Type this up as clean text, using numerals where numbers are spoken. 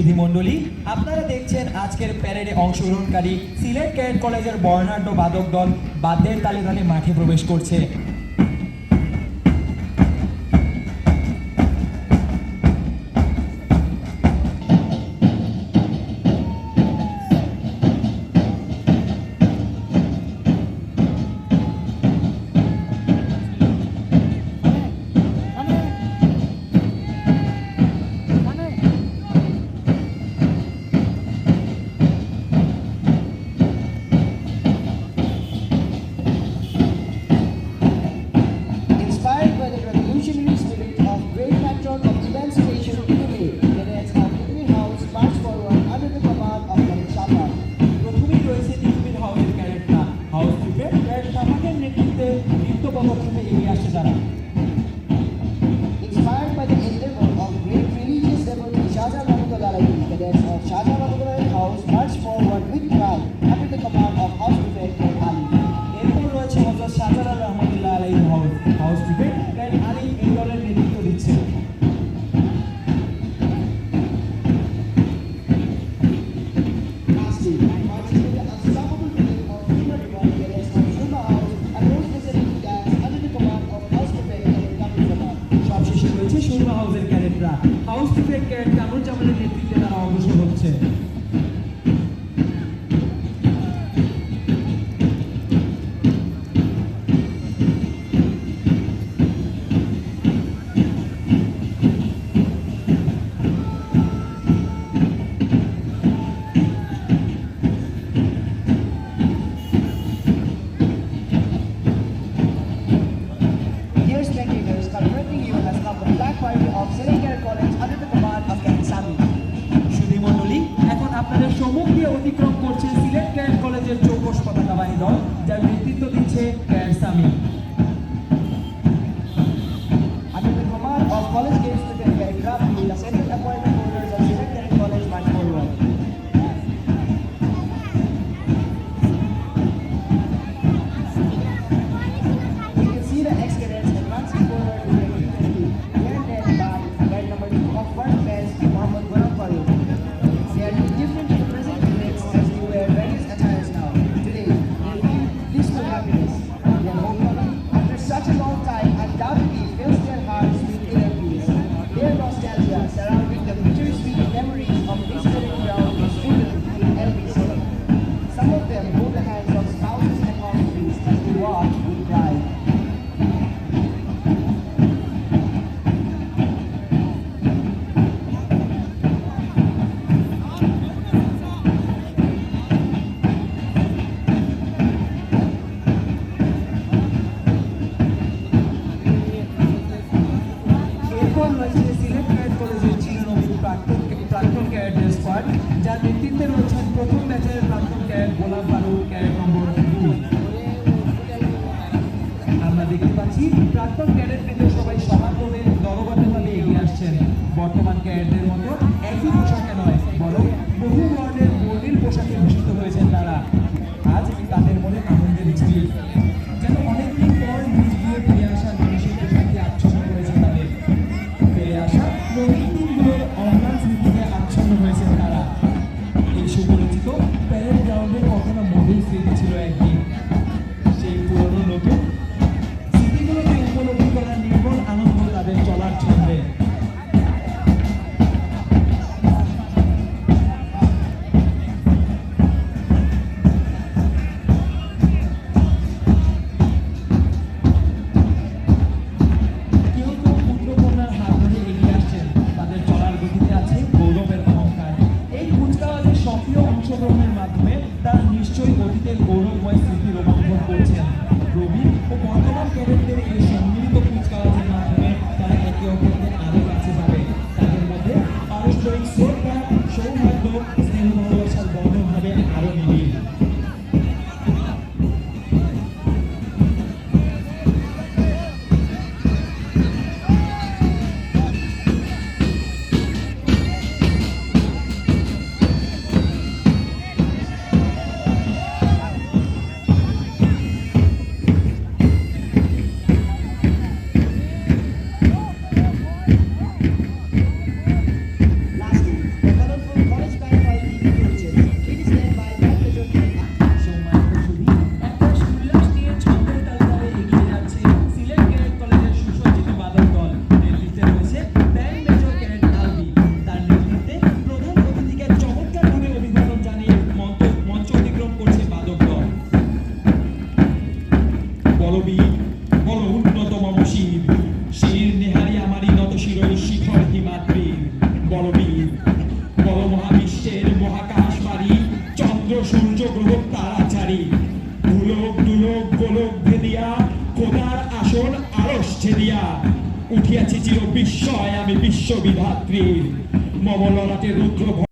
সুধীমণ্ডলী, আপনারা দেখছেন আজকের প্যারেডে অংশগ্রহণকারী সিলেট ক্যাডেট কলেজের বর্ণাঢ্য বাদক দল বাদ্যের তালে তালে মাঠে প্রবেশ করছে। Inspired by the endeavor of great religious devotee Shaja Babugalalai, cadets of Shaja Babugalalai House march forward with pride under the command of House Prefect Ken Ali. এরপর রয়েছে হযরত শাহজালাল রহমাতুল্লাহ আলাইহির হাউস প্রিফেক্ট কেন আলী এই দলের নেতৃত্ব দিচ্ছেন। সবশেষে রয়েছে সুরমা হাউসের ক্যাডেটরা। হাউস প্রিফেক্ট ক্যাডেট কামরুজ্জামানের নেতৃত্বে তারা অগ্রসর হচ্ছে। Dear spectators, confronting you has come the flag party of Sylhet Cadet College under the command of Ken Ali. সুধীমণ্ডলী, এখন আপনাদের সম্মুখ দিয়ে অতিক্রম করছে সিলেট ক্যাডেট কলেজের চৌকস পতাকাবাহী দল, যার নেতৃত্ব দিচ্ছে cadet Sami. Under the command of College Games Prefect Ken Ali, the central appointment holders of Sylhet Cadet College march forward. We can see the ex-cadets advancing forward with their dignity. They are led by guard number 2 of first best, Mohammad Ghulam Farooq. They are different to the present cadets as they wear various attires now. Today, they feel blissful happiness. Their homecoming, after such a long time, undoubtedly fills their hearts with inner peace. Their nostalgia surrounding the bittersweet memories of this very ground is filled with elvis. Some of them hold the hands of spouses and officers as they walk with pride. এরপর রয়েছে Sylhet cadet কলেজের চিরনবীন প্রাক্তন cadet squad, যার নেতৃত্বে রয়েছেন প্রথম ব্যাচের প্রাক্তন ক্যাডেট গোলাম ফারুক, ক্যাডেট নম্বর 2। আমরা দেখতে পাচ্ছি প্রাক্তন ক্যাডেটবৃন্দ সবাই সমানভাবে দলবদ্ধভাবে এগিয়ে আসছেন। বর্তমান ক্যাডেটদের মতো একই পোশাকে নয়, বরং বহু বর্ণের বর্ণিল পোশাকে ভূষিত হয়েছেন তারা। আজ তাদের মনে আনন্দের ঝিল, যেন অনেকদিন পর নিজ গিয়ে ফিরে আসার মানুষের পোশাকে আচ্ছন্ন করেছে তাদের। ফিরে আসা নবীন দিনগুলোর অম্লান স্মৃতিতে আচ্ছন্ন হয়েছেন তারা। এই সুপরিচিত প্যারেড গ্রাউন্ডের কত না মধুর স্মৃতি ছিল একদিন। সেই পুরনো নতুন স্মৃতিগুলোকে উপলব্ধি করার নির্মল আনন্দ তাদের চলার ছন্দে। কেউ কেউ পুত্রকন্যার হাত ধরে এগিয়ে আসছেন, তাদের চলার গতিতে আছে গৌরবের অহংকার। এই কুচকাওয়াজের সক্রিয় অংশগ্রহণের মাধ্যমে তারা নিশ্চয়ই অতীতের গৌরবময় স্মৃতি রোমন্থন করছেন। প্রবীণ ও বর্তমান ক্যাডেটদের এই সম্মিলিত কুচকাওয়াজের মাধ্যমে তারা একে অপরকে আরও কাছে পাবে। তাদের মধ্যে পারস্পরিক শ্রদ্ধা, সৌহার্দ্য, স্নেহ ভালোবাসার বন্ধন হবে আরও নিবিড়। বলবীর বল উন্নত মম শির শির নেহারি আমারই নত শিরই শিখর হিমাদ্রির বলবীর বল মহাবিশ্বের মহাকাশ মারি চন্দ্র সূর্য গ্রহ তারাচারী ধুলোক দুলোক গোলক ভেদিয়া খোদার আসন আরশ ছেদিয়া উঠিয়াছি চির বিস্ময় আমি বিশ্ববিধাত্রীর মম ললাটে রুদ্র